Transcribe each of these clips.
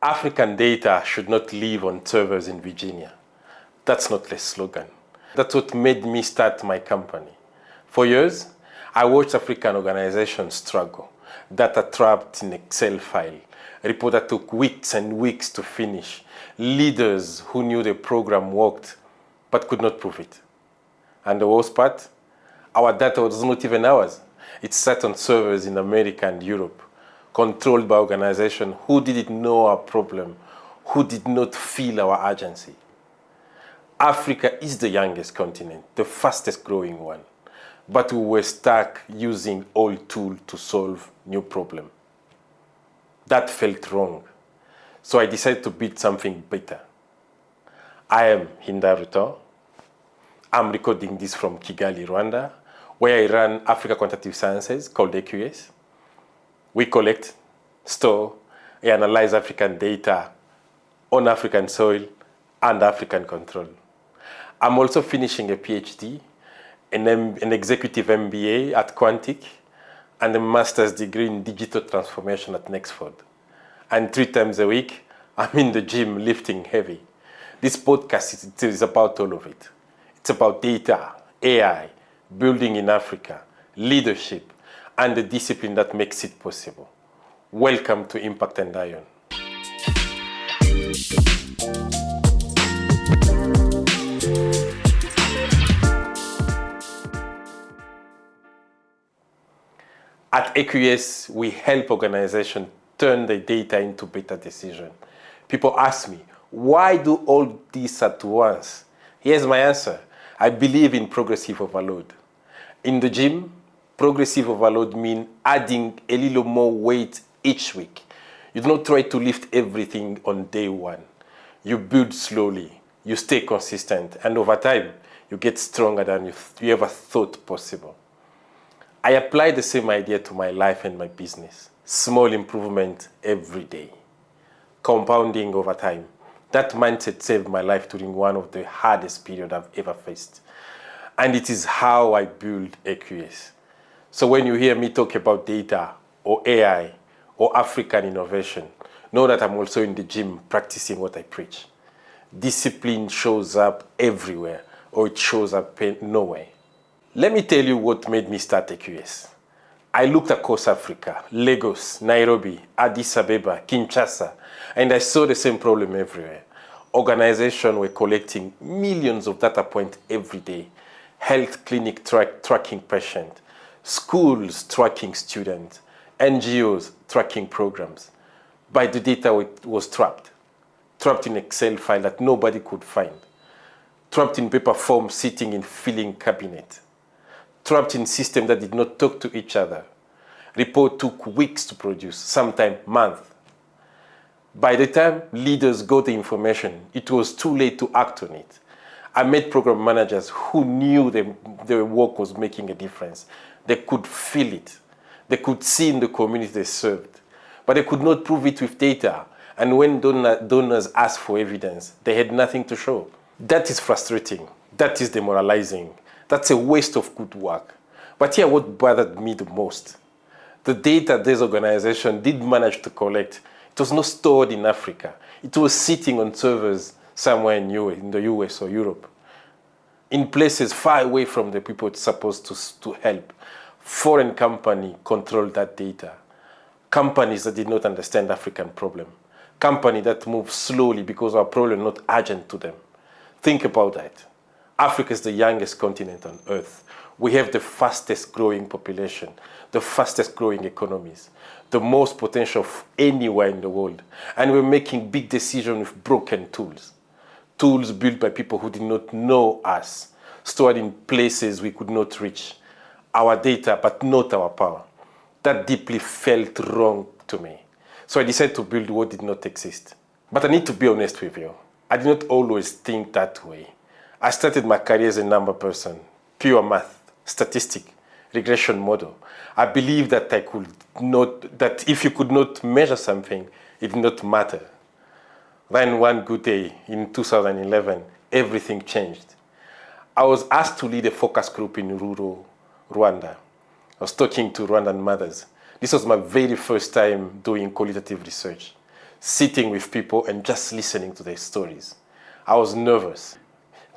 African data should not live on servers in Virginia. That's not the slogan. That's what made me start my company. For years, I watched African organizations struggle. Data trapped in Excel file. Report that took weeks and weeks to finish. Leaders who knew the program worked but could not prove it. And the worst part, our data was not even ours. It sat on servers in America and Europe, controlled by organizations who didn't know our problem, who did not feel our urgency. Africa is the youngest continent, the fastest growing one, but we were stuck using old tools to solve new problems. That felt wrong, so I decided to build something better. I am Hinda Ruton. I'm recording this from Kigali, Rwanda, where I run Africa Quantitative Sciences, called AQS. We collect, store, and analyze African data on African soil and African control. I'm also finishing a PhD, an executive MBA at Quantic, and a master's degree in digital transformation at Nexford. And 3 times a week, I'm in the gym lifting heavy. This podcast is about all of it. It's about data, AI, building in Africa, leadership, and the discipline that makes it possible. Welcome to Impact and Iron. At AQS, we help organizations turn their data into better decisions. People ask me, why do all this at once? Here's my answer. I believe in progressive overload. In the gym, progressive overload means adding a little more weight each week. You do not try to lift everything on day one. You build slowly, you stay consistent, and over time, you get stronger than you ever thought possible. I apply the same idea to my life and my business. Small improvement every day. Compounding over time. That mindset saved my life during one of the hardest periods I've ever faced. And it is how I build AQS. So when you hear me talk about data or AI or African innovation, know that I'm also in the gym practicing what I preach. Discipline shows up everywhere, or it shows up nowhere. Let me tell you what made me start AQS. I looked across Africa, Lagos, Nairobi, Addis Ababa, Kinshasa, and I saw the same problem everywhere. Organizations were collecting millions of data points every day. Health clinic tracking patients, schools tracking students, NGOs tracking programs. But the data was trapped in Excel file that nobody could find, trapped in paper forms sitting in filing cabinet, trapped in systems that did not talk to each other. Report took weeks to produce, sometimes months. By the time leaders got the information, it was too late to act on it. I met program managers who knew their work was making a difference. They could feel it. They could see in the community they served. But they could not prove it with data. And when donors asked for evidence, they had nothing to show. That is frustrating. That is demoralizing. That's a waste of good work. But here, what bothered me the most, the data this organization did manage to collect, it was not stored in Africa. It was sitting on servers somewhere in the US or Europe, in places far away from the people it's supposed to help. Foreign companies controlled that data. Companies that did not understand African problem. Companies that move slowly because our problem is not urgent to them. Think about that. Africa is the youngest continent on earth. We have the fastest growing population, the fastest growing economies, the most potential of anywhere in the world. And we're making big decisions with broken tools. Tools built by people who did not know us, stored in places we could not reach. Our data, but not our power. That deeply felt wrong to me. So I decided to build what did not exist. But I need to be honest with you. I did not always think that way. I started my career as a number person, pure math, statistic, regression model. I believed that that if you could not measure something, it did not matter. Then one good day in 2011, everything changed. I was asked to lead a focus group in rural Rwanda. I was talking to Rwandan mothers. This was my very first time doing qualitative research. sitting with people and just listening to their stories. I was nervous.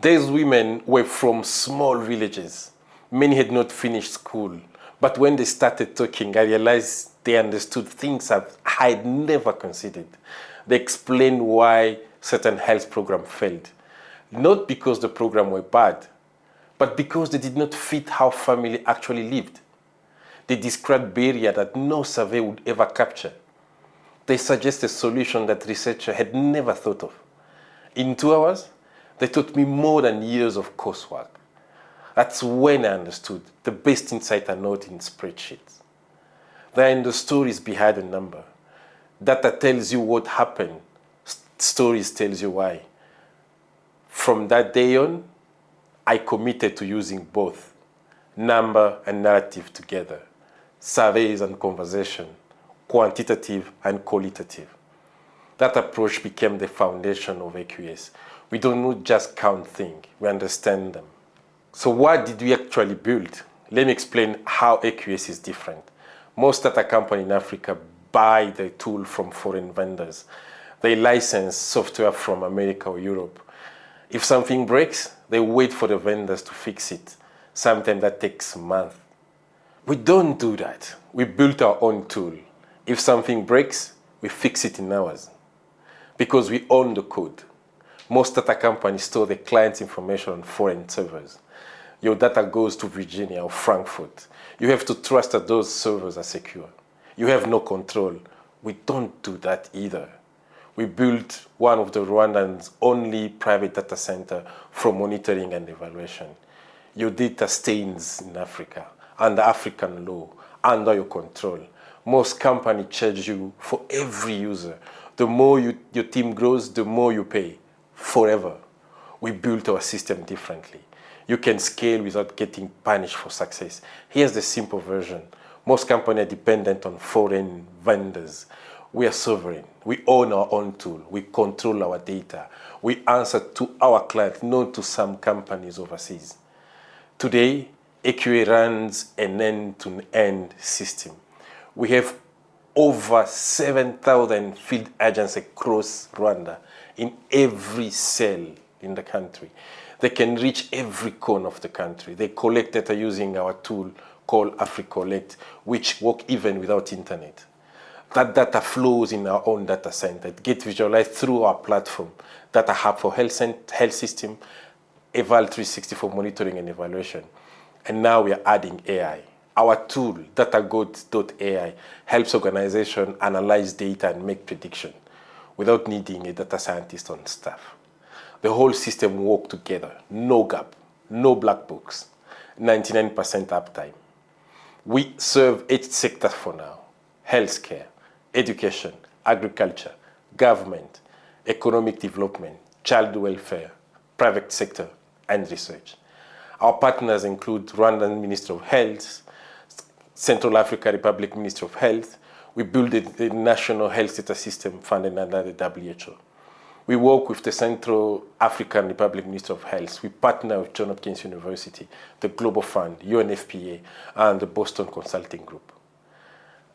These women were from small villages. Many had not finished school. But when they started talking, I realized they understood things I had never considered. They explained why certain health programs failed. Not because the program were bad, but because they did not fit how family actually lived. They described barriers that no survey would ever capture. They suggested solutions that researchers had never thought of. In 2 hours, they taught me more than years of coursework. That's when I understood the best insights are not in spreadsheets. They are in the stories behind the number. Data tells you what happened. Stories tells you why. From that day on, I committed to using both number and narrative together, surveys and conversation, quantitative and qualitative. That approach became the foundation of AQS. We don't just count things, we understand them. So what did we actually build? Let me explain how AQS is different. Most data companies in Africa buy the tool from foreign vendors. They license software from America or Europe. If something breaks, they wait for the vendors to fix it. Sometimes that takes a month. We don't do that. We built our own tool. If something breaks, we fix it in hours. Because we own the code. Most data companies store their clients' information on foreign servers. Your data goes to Virginia or Frankfurt. You have to trust that those servers are secure. You have no control. We don't do that either. We built one of the Rwandan's only private data center for monitoring and evaluation. Your data stays in Africa, under African law, under your control. Most companies charge you for every user. The more your team grows, the more you pay, forever. We built our system differently. You can scale without getting punished for success. Here's the simple version. Most companies are dependent on foreign vendors. We are sovereign. We own our own tool. We control our data. We answer to our clients, not to some companies overseas. Today, AQA runs an end-to-end system. We have over 7,000 field agents across Rwanda in every cell in the country. They can reach every corner of the country. They collect data using our tool called AfriCollect, which works even without internet. That data flows in our own data center. It gets visualized through our platform, Data Hub for health system, Eval 360 for monitoring and evaluation. And now we are adding AI. Our tool, DataGoat.ai, helps organizations analyze data and make predictions without needing a data scientist on staff. The whole system works together, no gap, no black box, 99% uptime. We serve 8 sectors for now: healthcare, education, agriculture, government, economic development, child welfare, private sector, and research. Our partners include Rwandan Ministry of Health, Central African Republic Ministry of Health. We built the National Health Data System funded under the WHO. We work with the Central African Republic Ministry of Health. We partner with Johns Hopkins University, the Global Fund, UNFPA, and the Boston Consulting Group.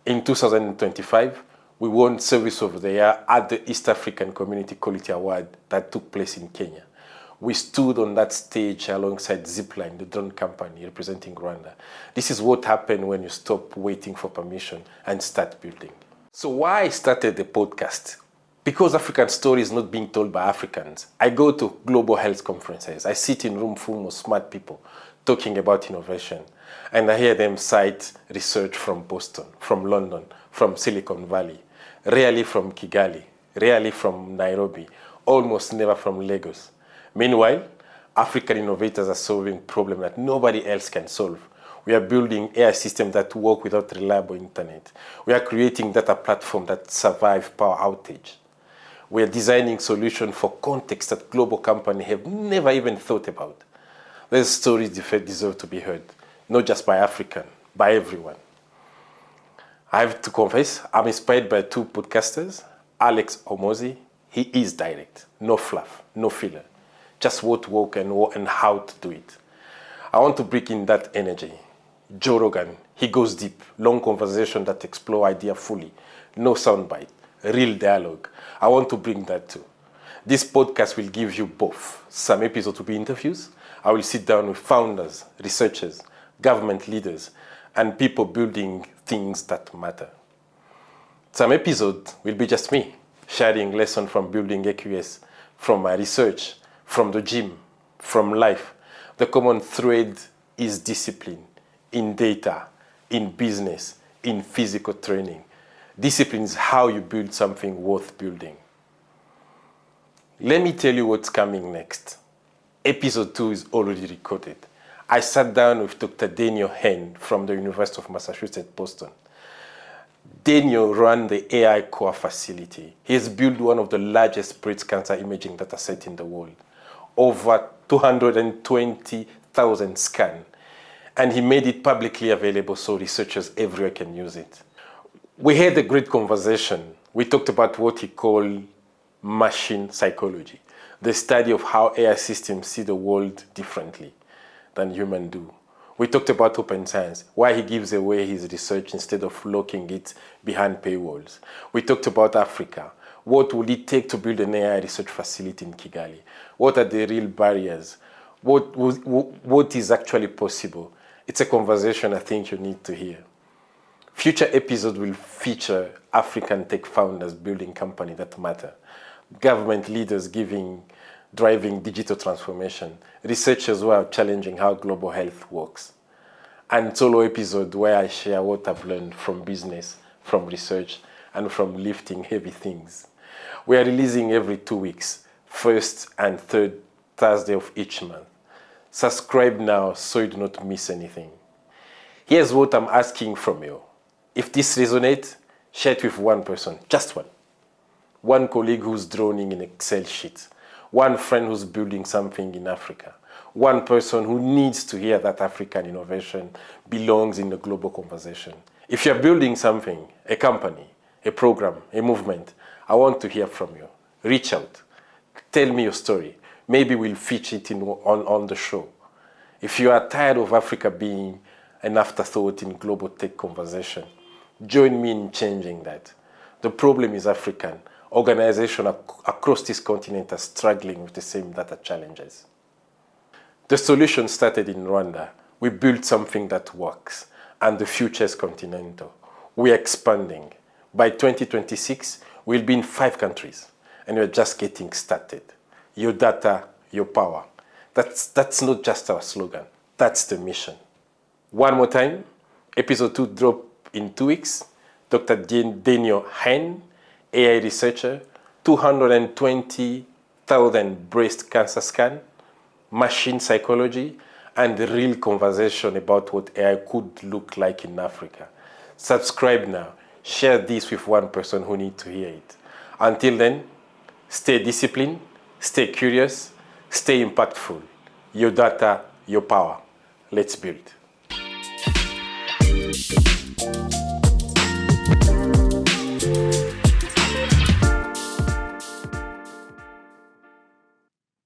In 2025, we won Service of the Year at the East African Community Quality Award that took place in Kenya. We stood on that stage alongside Zipline, the drone company representing Rwanda. This is what happened when you stop waiting for permission and start building. So why I started the podcast? Because African story is not being told by Africans. I go to global health conferences. I sit in room full of smart people talking about innovation. And I hear them cite research from Boston, from London, from Silicon Valley, rarely from Kigali, rarely from Nairobi, almost never from Lagos. Meanwhile, African innovators are solving problems that nobody else can solve. We are building AI systems that work without reliable internet. We are creating data platforms that survive power outage. We are designing solutions for contexts that global companies have never even thought about. These stories deserve to be heard, not just by Africans, by everyone. I have to confess, I'm inspired by 2 podcasters. Alex Omozi, he is direct, no fluff, no filler. Just what work and how to do it. I want to bring in that energy. Joe Rogan, he goes deep, long conversation that explore idea fully, no soundbite, real dialogue. I want to bring that too. This podcast will give you both. Some episodes will be interviews. I will sit down with founders, researchers, government leaders, and people building things that matter. Some episodes will be just me, sharing lessons from building AQS, from my research, from the gym, from life. The common thread is discipline in data, in business, in physical training. Discipline is how you build something worth building. Let me tell you what's coming next. Episode 2 is already recorded. I sat down with Dr. Daniel Hen from the University of Massachusetts, Boston. Daniel ran the AI Core facility. He has built one of the largest breast cancer imaging data sets in the world. Over 220,000 scans. And he made it publicly available so researchers everywhere can use it. We had a great conversation. We talked about what he called machine psychology, the study of how AI systems see the world differently than humans do. We talked about open science, why he gives away his research instead of locking it behind paywalls. We talked about Africa. What will it take to build an AI research facility in Kigali? What are the real barriers? What is actually possible? It's a conversation I think you need to hear. Future episodes will feature African tech founders building companies that matter, government leaders driving digital transformation, researchers who are challenging how global health works, and solo episode where I share what I've learned from business, from research, and from lifting heavy things. We are releasing every 2 weeks, first and third Thursday of each month. Subscribe now so you do not miss anything. Here's what I'm asking from you. If this resonates, share it with one person, just one. One colleague who's droning in Excel sheets. One friend who's building something in Africa. One person who needs to hear that African innovation belongs in the global conversation. If you're building something, a company, a program, a movement, I want to hear from you. Reach out. Tell me your story. Maybe we'll feature it on the show. If you are tired of Africa being an afterthought in global tech conversation, join me in changing that. The problem is African. Organizations across this continent are struggling with the same data challenges. The solution started in Rwanda. We built something that works, and the future is continental. We are expanding. By 2026, we'll be in 5 countries, and we're just getting started. Your data, your power. That's not just our slogan. That's the mission. One more time, episode 2 drop in 2 weeks. Dr. Daniel Hen, AI researcher, 220,000 breast cancer scan, machine psychology, and a real conversation about what AI could look like in Africa. Subscribe now. Share this with one person who needs to hear it. Until then, stay disciplined, stay curious, stay impactful. Your data, your power. Let's build.